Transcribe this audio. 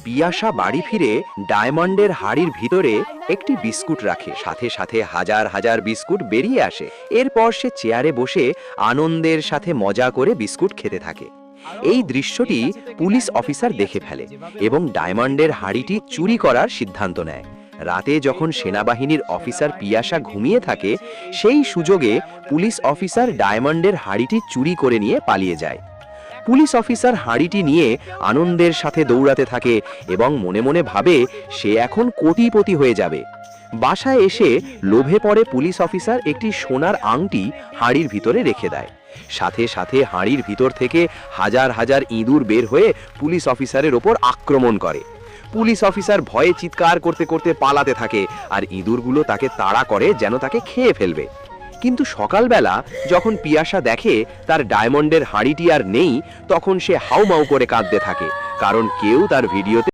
পিয়াসা বাড়ি ফিরে ডায়মন্ডের হাড়ির ভিতরে একটি বিস্কুট রাখে, সাথে সাথে হাজার হাজার বিস্কুট বেরিয়ে আসে। এরপর সে চেয়ারে বসে আনন্দের সাথে মজা করে বিস্কুট খেতে থাকে। এই দৃশ্যটি পুলিশ অফিসার দেখে ফেলে এবং ডায়মন্ডের হাড়িটি চুরি করার সিদ্ধান্ত নেয়। রাতে যখন সেনাবাহিনীর অফিসার পিয়াসা ঘুমিয়ে থাকে, সেই সুযোগে পুলিশ অফিসার ডায়মন্ডের হাড়িটি চুরি করে নিয়ে পালিয়ে যায়। পুলিশ অফিসার হাঁড়িটি নিয়ে আনন্দের সাথে দৌড়াতে থাকে এবং মনে মনে ভাবে সে এখন কোটিপতি হয়ে যাবে। বাসায় এসে লোভে পড়ে পুলিশ অফিসার একটি সোনার আংটি হাঁড়ির ভিতরে রেখে দেয়। সাথে সাথে হাঁড়ির ভিতর থেকে হাজার হাজার ইঁদুর বের হয়ে পুলিশ অফিসারের ওপর আক্রমণ করে। পুলিশ অফিসার ভয়ে চিৎকার করতে করতে পালাতে থাকে আর ইঁদুরগুলো তাকে তাড়া করে যেন তাকে খেয়ে ফেলবে। কিন্তু সকালবেলা যখন পিয়াসা দেখে তার ডায়মন্ডের হাঁড়িটি আর নেই, তখন সে হাউমাউ করে কাঁদতে থাকে, কারণ কেউ তার ভিডিওতে